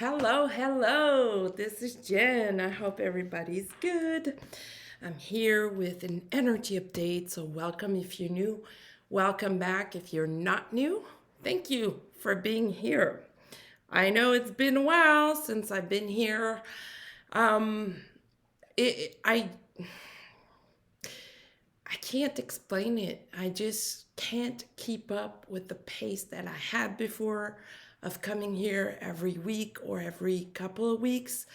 Hello, hello. This is Jen. I hope everybody's good. I'm here with an energy update. So, welcome if you're new. Welcome back if you're not new. Thank you for being here. I know it's been a while since I've been here. Um, it, I can't explain it. I just can't keep up with the pace that I had before of coming here every week or every couple of weeks.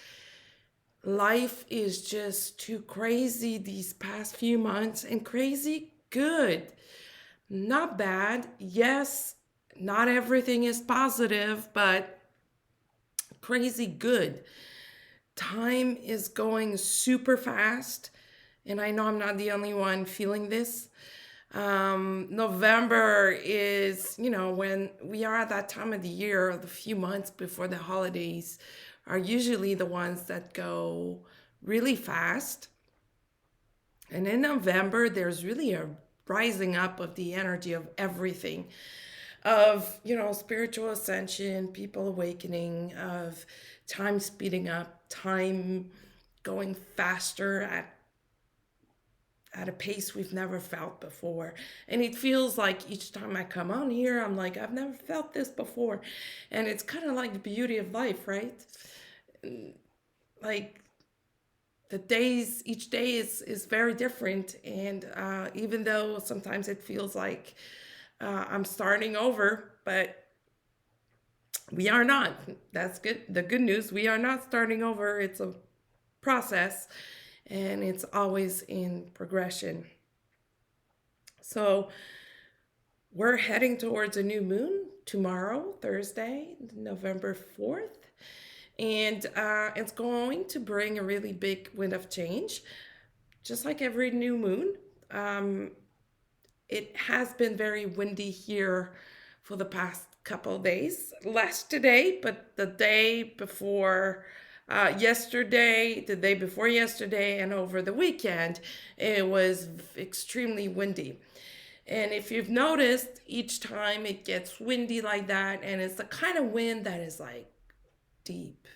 Life is just too crazy these past few months and crazy good. Not bad. Yes, not everything is positive, but crazy good. Time is going super fast, and I know I'm not the only one feeling this. November is, when we are at that time of the year, the few months before the holidays are usually the ones that go really fast. And in November, there's really a rising up of the energy of everything of, spiritual ascension, people awakening, of time speeding up, time going faster at a pace we've never felt before. And it feels like each time I come on here, I'm like, I've never felt this before. And it's kind of like the beauty of life, right? Like the days, each day is very different. And even though sometimes it feels like I'm starting over, but we are not. That's good. The good news, we are not starting over. It's a process and it's always in progression. So we're heading towards a new moon tomorrow, Thursday, November 4th. And it's going to bring a really big wind of change, just like every new moon. Um, it has been very windy here for the past couple of days. Less today, but the day before yesterday, the day before yesterday, and over the weekend, it was extremely windy. And if you've noticed, each time it gets windy like that, and it's the kind of wind that is like deep.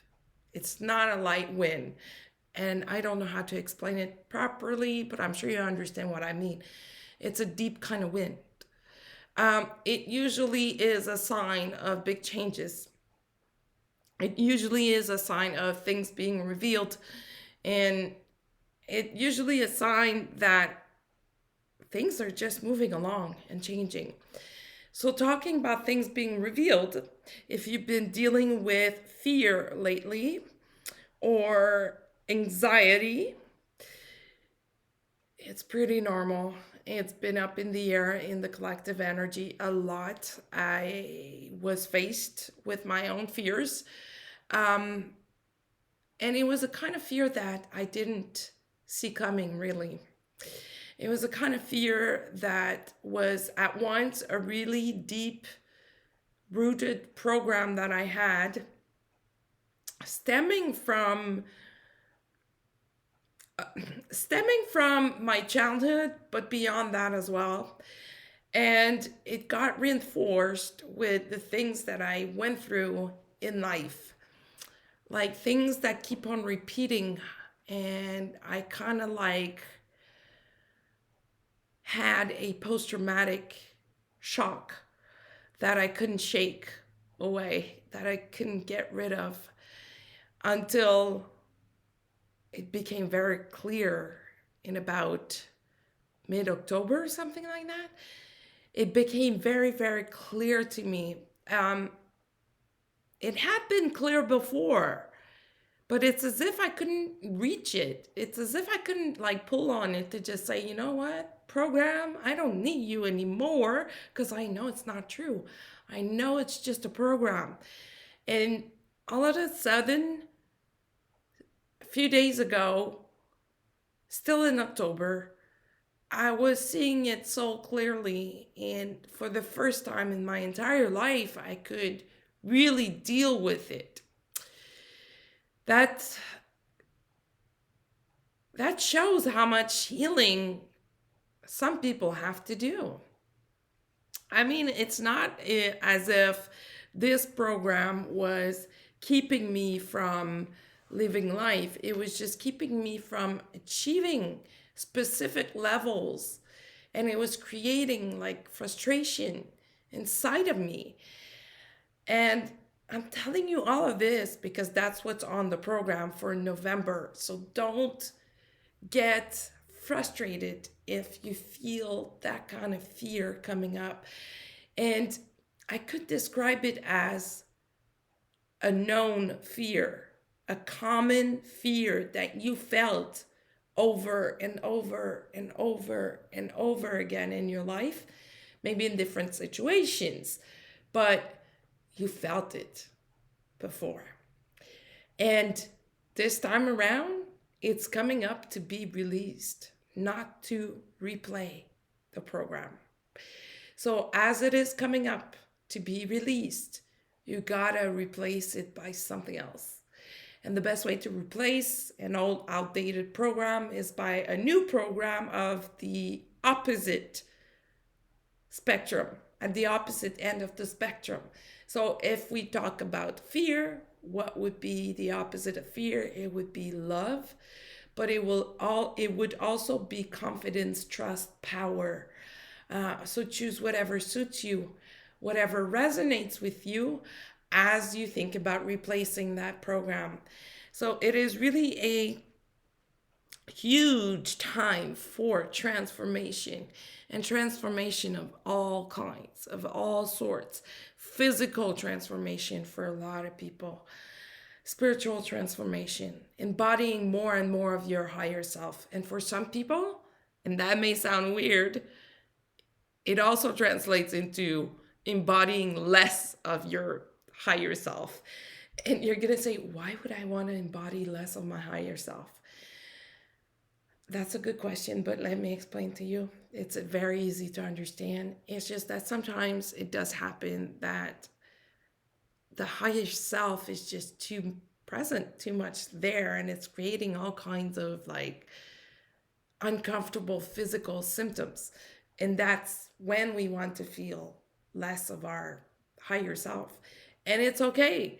It's not a light wind. And I don't know how to explain it properly, but I'm sure you understand what I mean. It's a deep kind of wind. It usually is a sign of big changes. It usually is a sign of things being revealed. And it usually a sign that things are just moving along and changing. So, talking about things being revealed, if you've been dealing with fear lately or anxiety, it's pretty normal. It's been up in the air in the collective energy a lot. I was faced with my own fears. Um, and it was a kind of fear that I didn't see coming, really. It was a kind of fear that was at once a really deep rooted program that I had stemming from stemming from my childhood, but beyond that as well. And it got reinforced with the things that I went through in life, like things that keep on repeating. And I kind of like had a post traumatic shock that I couldn't shake away, that I couldn't get rid of until it became very clear in about mid October, something like that. It became very, very clear to me. Um, it had been clear before, but it's as if I couldn't reach it. It's as if I couldn't like pull on it to just say, you know what, program, I don't need you anymore because I know it's not true. I know it's just a program. And all of a sudden, a few days ago, still in October, I was seeing it so clearly. And for the first time in my entire life, I could really deal with it. That that shows how much healing some people have to do. I mean, it's not as if this program was keeping me from living life. It was just keeping me from achieving specific levels. And it was creating like frustration inside of me. And I'm telling you all of this because that's what's on the program for November. So don't get frustrated if you feel that kind of fear coming up. And I could describe it as a known fear, a common fear that you felt over and over and over and over again in your life, maybe in different situations, but you felt it before. And this time around, it's coming up to be released, not to replay the program. So as it is coming up to be released, you gotta replace it by something else. And the best way to replace an old outdated program is by a new program of the opposite spectrum, at the opposite end of the spectrum. So if we talk about fear, what would be the opposite of fear? It would be love, but it would also be confidence, trust, power. So choose whatever suits you, whatever resonates with you as you think about replacing that program. So it is really a huge time for transformation, and transformation of all kinds, of all sorts. Physical transformation for a lot of people, spiritual transformation, embodying more and more of your higher self. And for some people, and that may sound weird, it also translates into embodying less of your higher self. And you're going to say, why would I want to embody less of my higher self? That's a good question, but let me explain to you. It's very easy to understand. It's just that sometimes it does happen that the higher self is just too present, too much there, and it's creating all kinds of like uncomfortable physical symptoms. And that's when we want to feel less of our higher self. And it's okay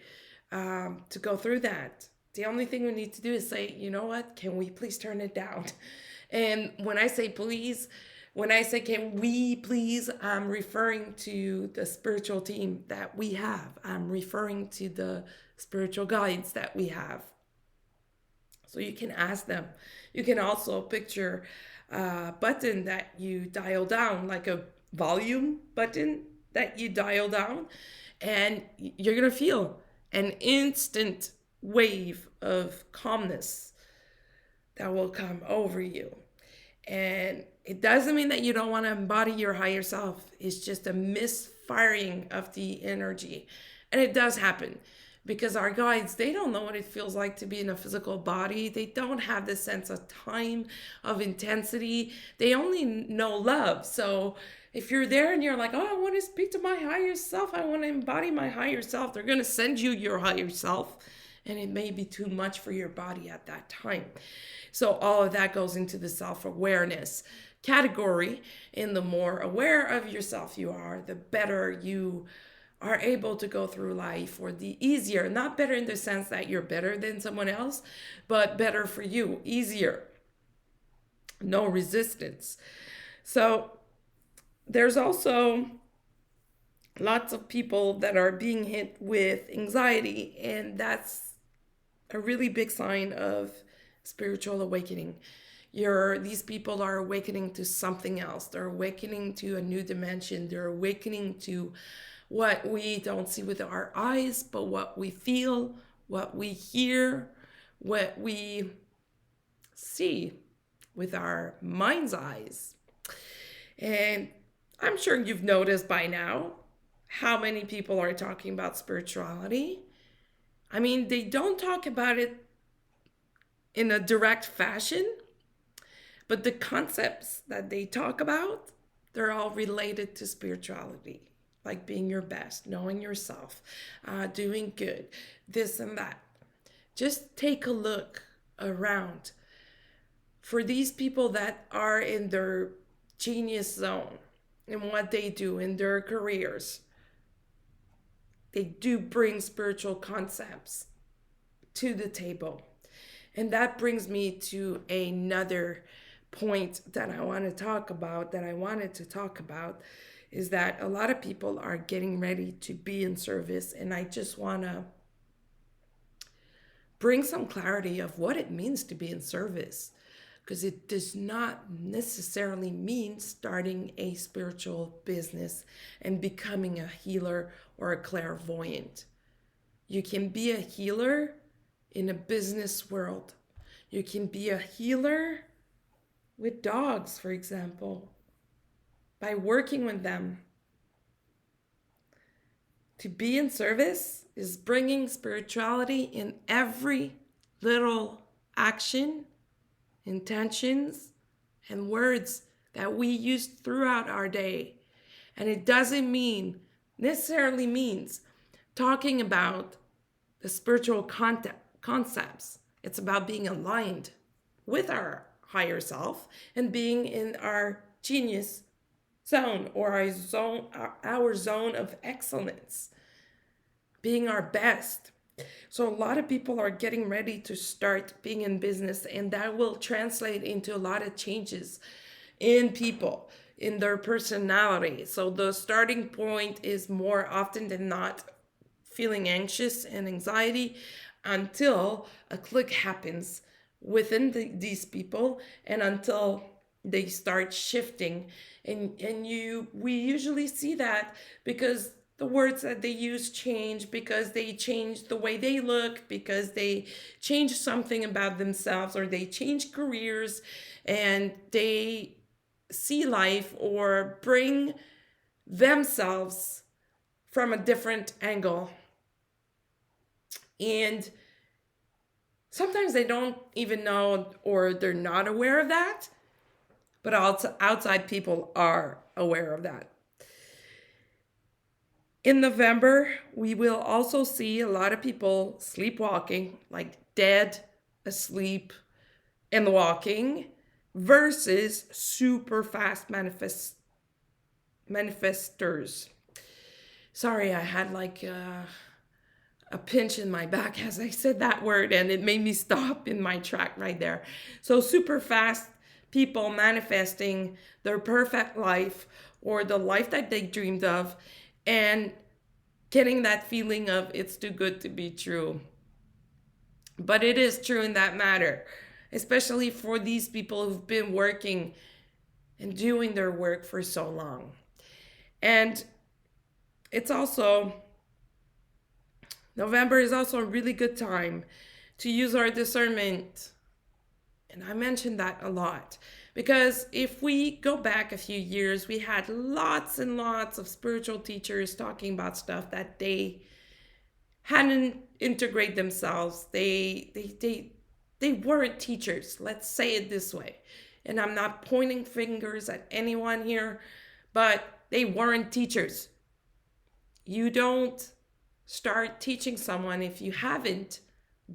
to go through that. The only thing we need to do is say, you know what, can we please turn it down? And when I say please, when I say can we please, I'm referring to the spiritual team that we have. I'm referring to the spiritual guides that we have. So you can ask them. You can also picture a button that you dial down, like a volume button that you dial down, and you're going to feel an instant wave of calmness that will come over you. And it doesn't mean that you don't want to embody your higher self. It's just a misfiring of the energy. And it does happen because our guides, they don't know what it feels like to be in a physical body. They don't have the sense of time, of intensity. They only know love. So if you're there and you're like, oh, I want to speak to my higher self, I want to embody my higher self, they're going to send you your higher self. And it may be too much for your body at that time. So all of that goes into the self-awareness category. And the more aware of yourself you are, the better you are able to go through life, or the easier, not better in the sense that you're better than someone else, but better for you, easier, no resistance. So there's also lots of people that are being hit with anxiety, and that's a really big sign of spiritual awakening. These people are awakening to something else. They're awakening to a new dimension. They're awakening to what we don't see with our eyes, but what we feel, what we hear, what we see with our mind's eyes. And I'm sure you've noticed by now how many people are talking about spirituality. I mean, they don't talk about it in a direct fashion, but the concepts that they talk about, they're all related to spirituality, like being your best, knowing yourself, doing good, this and that. Just take a look around for these people that are in their genius zone in what they do in their careers. they do bring spiritual concepts to the table. And that brings me to another point that I want to talk about, that I wanted to talk about, is that a lot of people are getting ready to be in service. And I just want to bring some clarity of what it means to be in service, because it does not necessarily mean starting a spiritual business and becoming a healer or a clairvoyant. You can be a healer in a business world. You can be a healer with dogs, for example, by working with them. To be in service is bringing spirituality in every little action, intentions, and words that we use throughout our day. And it doesn't necessarily means talking about the spiritual concepts. It's about being aligned with our higher self and being in our genius zone, or our zone of excellence, being our best. So a lot of people are getting ready to start being in business, and that will translate into a lot of changes in people, in their personality. So the starting point is more often than not feeling anxious and anxiety until a click happens within these people, and until they start shifting. And we usually see that because the words that they use change, because they change the way they look, because they change something about themselves, or they change careers, and they see life or bring themselves from a different angle. And sometimes they don't even know, or they're not aware of that, but outside people are aware of that. In November, we will also see a lot of people sleepwalking, like dead, asleep, and walking, versus super fast manifestors. Sorry, I had like a pinch in my back as I said that word, and it made me stop in my track right there. So super fast people manifesting their perfect life, or the life that they dreamed of, and getting that feeling of it's too good to be true. But it is true in that matter, especially for these people who've been working and doing their work for so long. And it's also, November is also a really good time to use our discernment. And I mentioned that a lot, because if we go back a few years, we had lots and lots of spiritual teachers talking about stuff that they hadn't integrated themselves. They weren't teachers. Let's say it this way. And I'm not pointing fingers at anyone here, but they weren't teachers. You don't start teaching someone if you haven't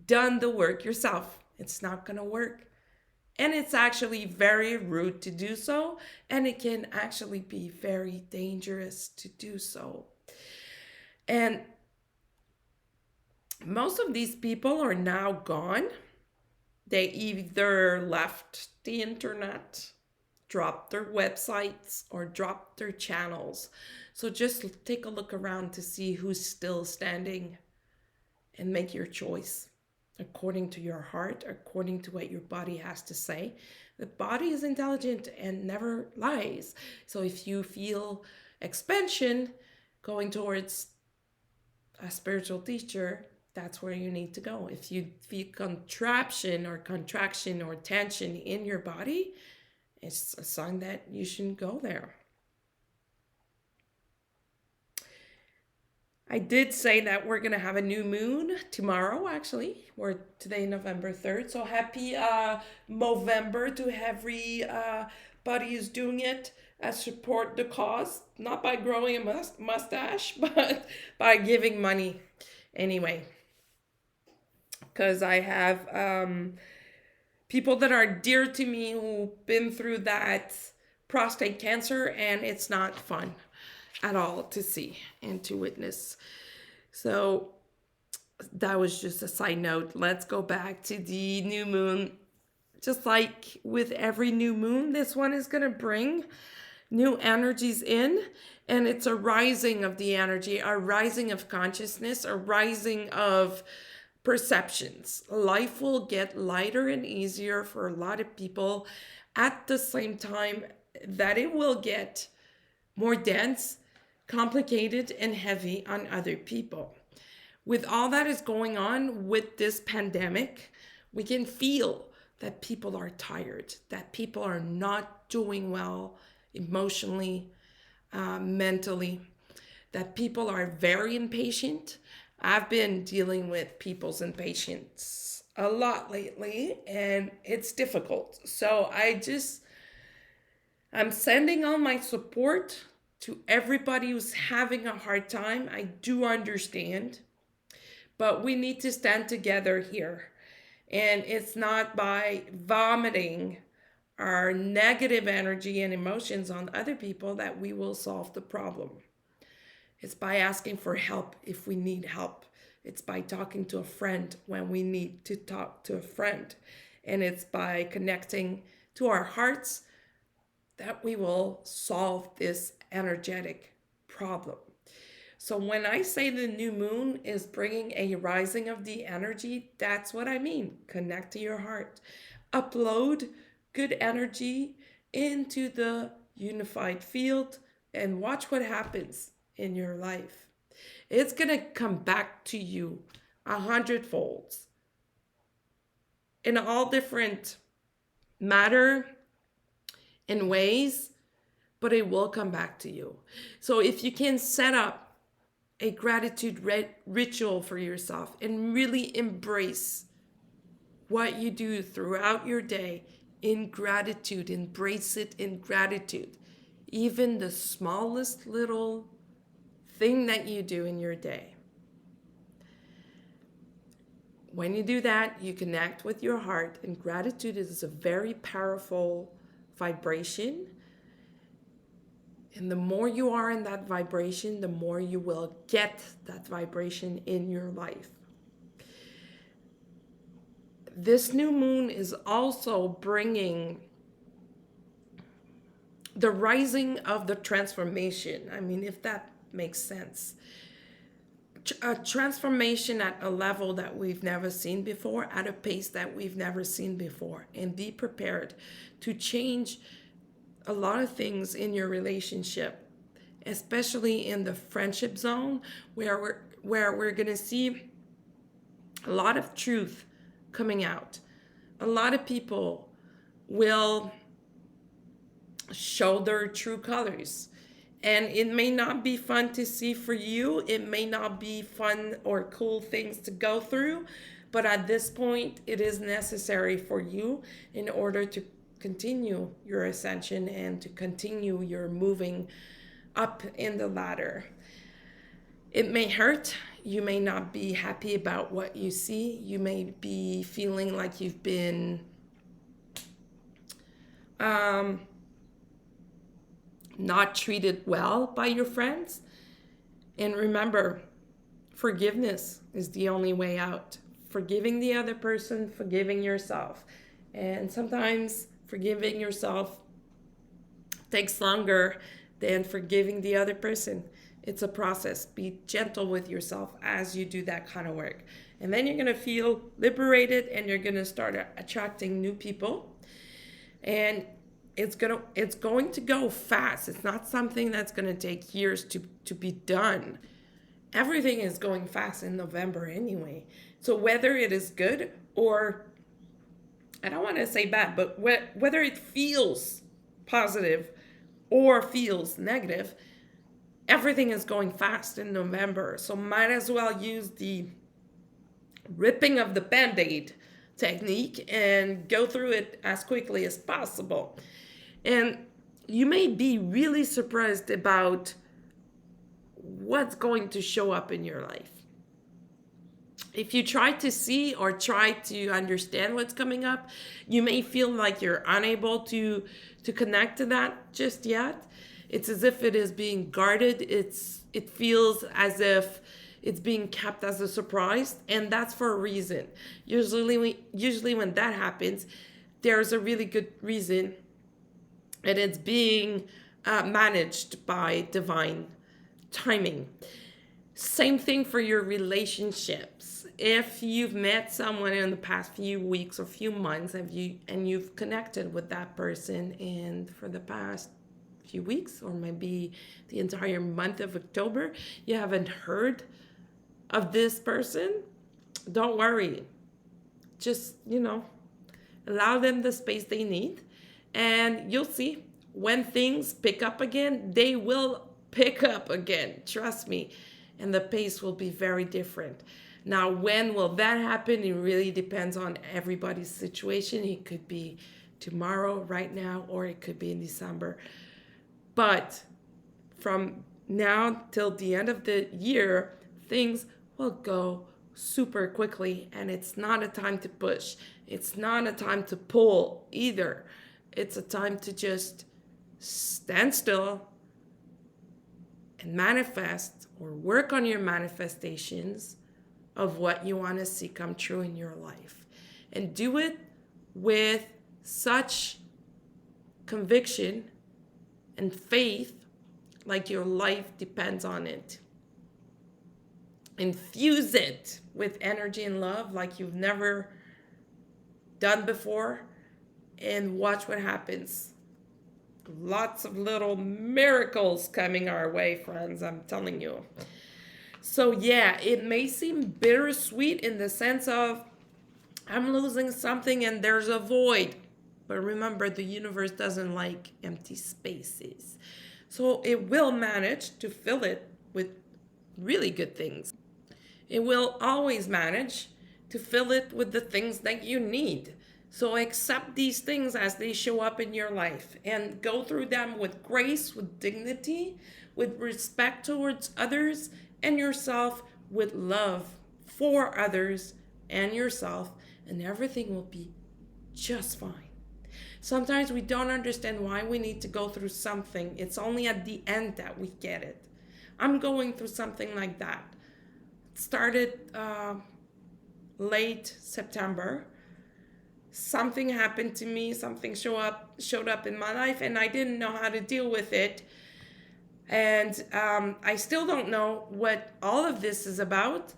done the work yourself. It's not going to work. And it's actually very rude to do so. And it can actually be very dangerous to do so. And most of these people are now gone. They either left the internet, dropped their websites, or dropped their channels. So just take a look around to see who's still standing and make your choice according to your heart, according to what your body has to say. The body is intelligent and never lies. So if you feel expansion going towards a spiritual teacher, that's where you need to go. If you feel contraction or tension in your body, it's a sign that you shouldn't go there. I did say that we're going to have a new moon tomorrow, actually. We're today, November 3rd. So happy Movember to everybody who's doing it. Support the cause, not by growing a mustache, but by giving money anyway. Because I have people that are dear to me who've been through that prostate cancer, and it's not fun at all to see and to witness. So that was just a side note. Let's go back to the new moon. Just like with every new moon, this one is going to bring new energies in, and it's a rising of the energy, a rising of consciousness, a rising of perceptions. Life will get lighter and easier for a lot of people at the same time that it will get more dense, complicated, and heavy on other people. With all that is going on with this pandemic, we can feel that people are tired, that people are not doing well emotionally, mentally, that people are very impatient. I've been dealing with people's impatience a lot lately, and it's difficult. So I'm sending all my support to everybody who's having a hard time. I do understand, but we need to stand together here. And it's not by vomiting our negative energy and emotions on other people that we will solve the problem. It's by asking for help if we need help. It's by talking to a friend when we need to talk to a friend. And it's by connecting to our hearts that we will solve this energetic problem. So when I say the new moon is bringing a rising of the energy, that's what I mean. Connect to your heart. Upload good energy into the unified field and watch what happens in your life. It's going to come back to you 100-fold in all different matter and ways, but it will come back to you. So if you can set up a gratitude ritual for yourself and really embrace what you do throughout your day in gratitude, embrace it in gratitude, even the smallest little thing that you do in your day. When you do that, you connect with your heart, and gratitude is a very powerful vibration. And the more you are in that vibration, the more you will get that vibration in your life. This new moon is also bringing the rising of the transformation. I mean, if that makes sense. A transformation at a level that we've never seen before, at a pace that we've never seen before. And be prepared to change a lot of things in your relationship, especially in the friendship zone, where we're going to see a lot of truth coming out. A lot of people will show their true colors. And it may not be fun to see for you. It may not be fun or cool things to go through. But at this point, it is necessary for you in order to continue your ascension and to continue your moving up in the ladder. It may hurt. You may not be happy about what you see. You may be feeling like you've been not treated well by your friends. And remember, forgiveness is the only way out. Forgiving the other person, forgiving yourself. And sometimes forgiving yourself takes longer than forgiving the other person. It's a process. Be gentle with yourself as you do that kind of work. And then you're going to feel liberated, and you're going to start attracting new people. And it's going to go fast. It's not something that's going to take years to be done. Everything is going fast in November anyway. So whether it is good or, I don't want to say bad, but whether it feels positive or feels negative, everything is going fast in November. So might as well use the ripping of the Band-Aid technique and go through it as quickly as possible. And you may be really surprised about what's going to show up in your life. If you try to see or try to understand what's coming up, you may feel like you're unable to connect to that just yet. It's as if it is being guarded. It feels as if It's being kept as a surprise, and that's for a reason. Usually when that happens, there's a really good reason, and it's being managed by divine timing. Same thing for your relationships. If you've met someone in the past few weeks or few months, and you've connected with that person, and for the past few weeks or maybe the entire month of October, you haven't heard of this person, don't worry. Just, allow them the space they need, and you'll see when things pick up again, they will pick up again. Trust me. And the pace will be very different. Now, when will that happen? It really depends on everybody's situation. It could be tomorrow, right now, or it could be in December. But from now till the end of the year, things will go super quickly, and it's not a time to push. It's not a time to pull either. It's a time to just stand still and manifest or work on your manifestations of what you want to see come true in your life. And do it with such conviction and faith, like your life depends on it. Infuse it with energy and love like you've never done before, and watch what happens. Lots of little miracles coming our way, friends, I'm telling you. So yeah, it may seem bittersweet in the sense of I'm losing something and there's a void. But remember, the universe doesn't like empty spaces. So it will manage to fill it with really good things. It will always manage to fill it with the things that you need. So accept these things as they show up in your life and go through them with grace, with dignity, with respect towards others and yourself, with love for others and yourself, and everything will be just fine. Sometimes we don't understand why we need to go through something. It's only at the end that we get it. I'm going through something like that. It started late September. Something happened to me, something showed up in my life, and I didn't know how to deal with it. And I still don't know what all of this is about.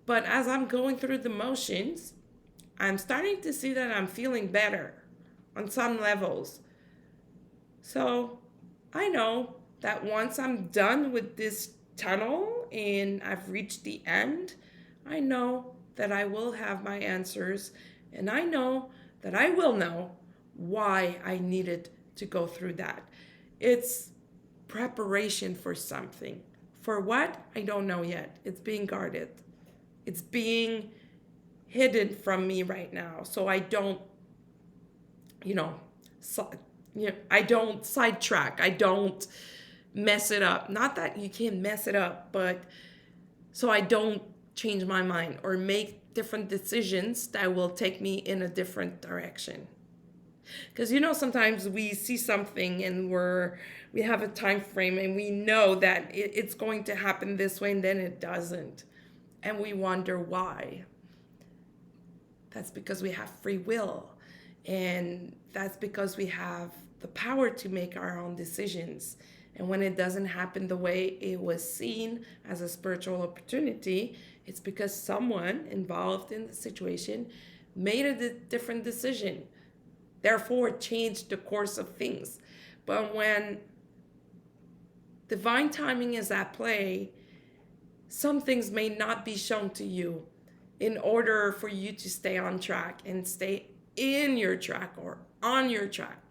But as I'm going through the motions, I'm starting to see that I'm feeling better on some levels. So I know that once I'm done with this tunnel and I've reached the end, I know that I will have my answers, and I know that I will know why I needed to go through that. It's preparation for something. For what? I don't know yet. It's being guarded. It's being hidden from me right now. So I don't, I don't sidetrack. I don't mess it up. Not that you can't mess it up, but so I don't change my mind or make different decisions that will take me in a different direction. Because sometimes we see something and we have a time frame and we know that it's going to happen this way, and then it doesn't, and we wonder why. That's because we have free will, and that's because we have the power to make our own decisions. And when it doesn't happen the way it was seen as a spiritual opportunity, it's because someone involved in the situation made a different decision, therefore changed the course of things. But when divine timing is at play, some things may not be shown to you in order for you to stay on track and stay in your track or on your track.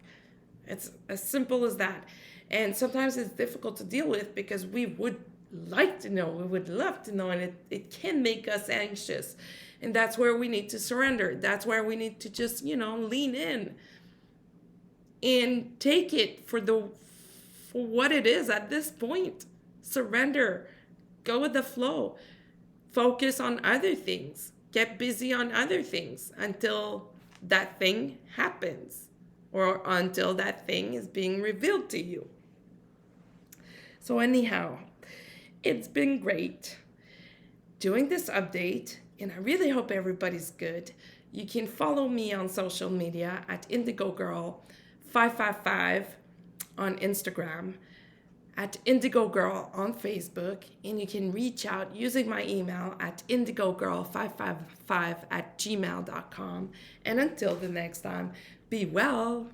It's as simple as that. And sometimes it's difficult to deal with because we would like to know, we would love to know, and it can make us anxious. And that's where we need to surrender. That's where we need to just, lean in and take it for what it is at this point. Surrender. Go with the flow. Focus on other things. Get busy on other things until that thing happens or until that thing is being revealed to you. So anyhow, it's been great. doing this update, and I really hope everybody's good. You can follow me on social media at IndigoGirl555 on Instagram, at Indigo Girl on Facebook, and you can reach out using my email at indigogirl555 at gmail.com. And until the next time, be well.